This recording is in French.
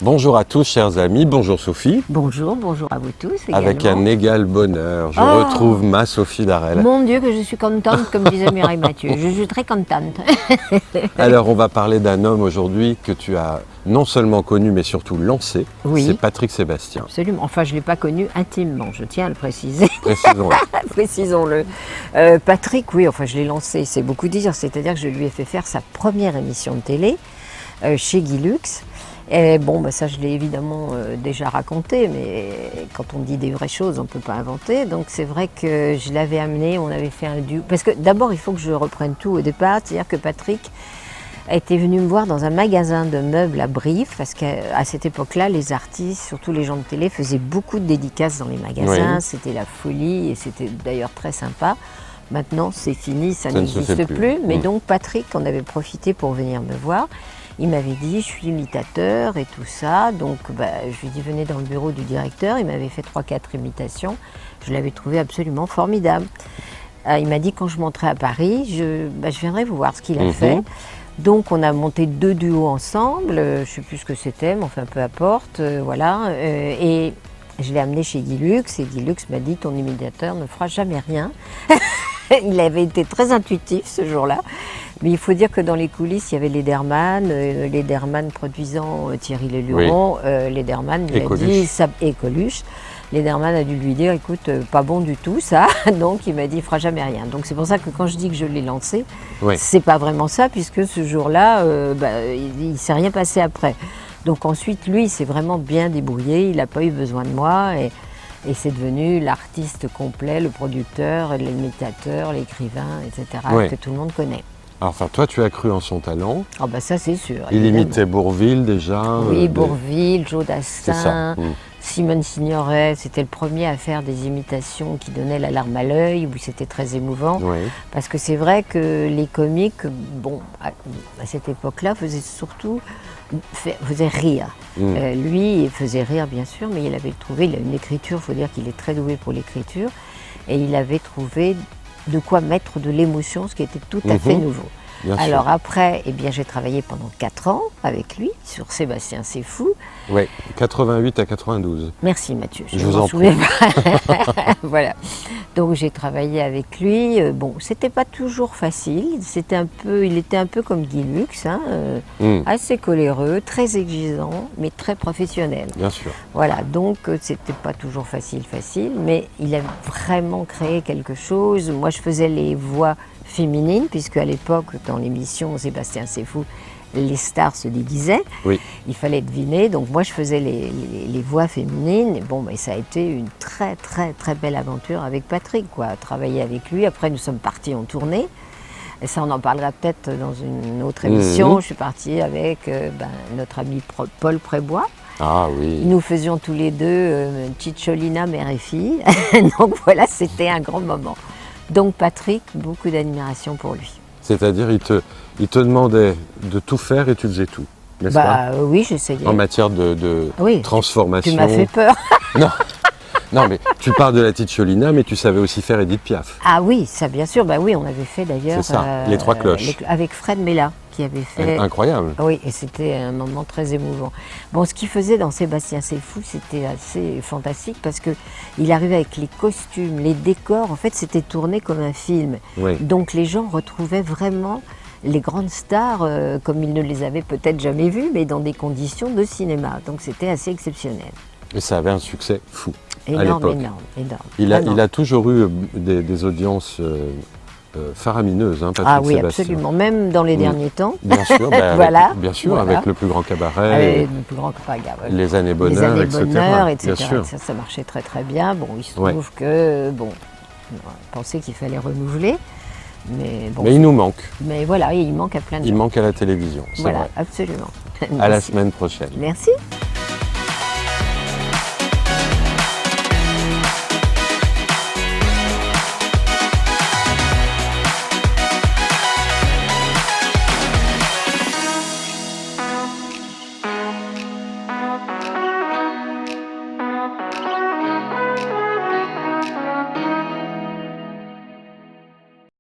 Bonjour à tous, chers amis. Bonjour Sophie. Bonjour à vous tous également. Avec un égal bonheur, je retrouve ma Sophie Darel. Mon Dieu, que je suis contente, comme disait Mireille Mathieu. Je suis très contente. Alors, on va parler d'un homme aujourd'hui que tu as non seulement connu, mais surtout lancé. Oui. C'est Patrick Sébastien. Absolument. Enfin, je ne l'ai pas connu intimement, je tiens à le préciser. Précisons-le. Précisons-le. Patrick, oui, enfin, je l'ai lancé, c'est beaucoup dire. C'est-à-dire que je lui ai fait faire sa première émission de télé chez Guy Lux. Et bon, bah ça je l'ai évidemment déjà raconté, mais quand on dit des vraies choses, on ne peut pas inventer. Donc c'est vrai que je l'avais amené, on avait fait un duo. Parce que d'abord, il faut que je reprenne tout au départ. C'est-à-dire que Patrick était venu me voir dans un magasin de meubles à Brive, parce qu'à cette époque-là, les artistes, surtout les gens de télé, faisaient beaucoup de dédicaces dans les magasins. Oui. C'était la folie et c'était d'ailleurs très sympa. Maintenant, c'est fini, ça n'existe plus. Mais donc Patrick en avait profité pour venir me voir. Il m'avait dit, je suis imitateur et tout ça, donc je lui ai dit, venez dans le bureau du directeur. Il m'avait fait 3-4 imitations, je l'avais trouvé absolument formidable. Il m'a dit, quand je monterai à Paris, je viendrai vous voir ce qu'il a fait. Donc on a monté 2 duos ensemble, je ne sais plus ce que c'était, mais enfin peu importe, voilà. Et je l'ai amené chez Guy Lux, et Guy Lux m'a dit, ton imitateur ne fera jamais rien. Il avait été très intuitif ce jour-là. Mais il faut dire que dans les coulisses, il y avait Lederman produisant Thierry Leluron. Oui. Lederman lui a dit, et Coluche. Lederman a dû lui dire, écoute, pas bon du tout ça. Donc il m'a dit, il fera jamais rien. Donc c'est pour ça que quand je dis que je l'ai lancé, c'est pas vraiment ça, puisque ce jour-là, il ne s'est rien passé après. Donc ensuite, lui, il s'est vraiment bien débrouillé. Il n'a pas eu besoin de moi. Et c'est devenu l'artiste complet, le producteur, l'imitateur, l'écrivain, etc., que tout le monde connaît. Alors, enfin, toi, tu as cru en son talent. Ah bah ça, c'est sûr. Il imitait Bourvil déjà. Oui, Bourvil, Joe Dassin, Simone Signoret. C'était le premier à faire des imitations qui donnaient la larme à l'œil, où c'était très émouvant. Oui. Parce que c'est vrai que les comiques, bon, à cette époque-là, faisaient rire. Lui, il faisait rire, bien sûr, mais il avait trouvé, il a une écriture, il faut dire qu'il est très doué pour l'écriture, et il avait trouvé de quoi mettre de l'émotion, ce qui était tout à fait nouveau. Alors après, j'ai travaillé pendant 4 ans avec lui sur Sébastien C'est Fou. Oui, 88 à 92. Merci Mathieu, je vous en prie. Voilà. Donc j'ai travaillé avec lui. Bon, c'était pas toujours facile. Il était un peu comme Guy Lux, assez coléreux, très exigeant, mais très professionnel. Bien sûr. Voilà, donc c'était pas toujours facile, mais il a vraiment créé quelque chose. Moi, je faisais les voix féminines, puisque à l'époque, dans l'émission Sébastien C'est Fou, les stars se déguisaient. Oui. Il fallait deviner. Donc moi, je faisais les voix féminines. Et bon, ça a été une très, très, très belle aventure avec Patrick, travailler avec lui. Après, nous sommes partis en tournée. Et ça, on en parlera peut-être dans une autre émission. Je suis partie avec notre ami Paul Prébois. Ah oui. Nous faisions tous les deux Cicciolina, mère et fille. Donc voilà, c'était un grand moment. Donc Patrick, beaucoup d'admiration pour lui. C'est-à-dire, il te demandait de tout faire et tu faisais tout, n'est-ce pas ? Oui, j'essayais. En matière de transformation. Tu m'as fait peur. Non, mais tu parles de la Cicciolina, mais tu savais aussi faire Edith Piaf. Ah oui, ça bien sûr. Oui, on avait fait d'ailleurs. C'est ça, les 3 cloches. Avec Fred Mella, qui avait fait. Incroyable. Oui, et c'était un moment très émouvant. Bon, ce qu'il faisait dans Sébastien C'est Fou, c'était assez fantastique parce qu'il arrivait avec les costumes, les décors. En fait, c'était tourné comme un film. Oui. Donc les gens retrouvaient vraiment les grandes stars comme ils ne les avaient peut-être jamais vues, mais dans des conditions de cinéma. Donc c'était assez exceptionnel. Et ça avait un succès fou. Énorme. Il a toujours eu des audiences faramineuses, Patrick Sébastien. Ah oui, absolument. Même dans les derniers temps. Bien sûr, avec le plus grand cabaret, les années bonheur, etc. Ça marchait très très bien. Bon, il se trouve que on pensait qu'il fallait renouveler. Mais il nous manque. Mais voilà, il manque à plein de gens. Il manque à la télévision, c'est vrai. Absolument. À la semaine prochaine. Merci.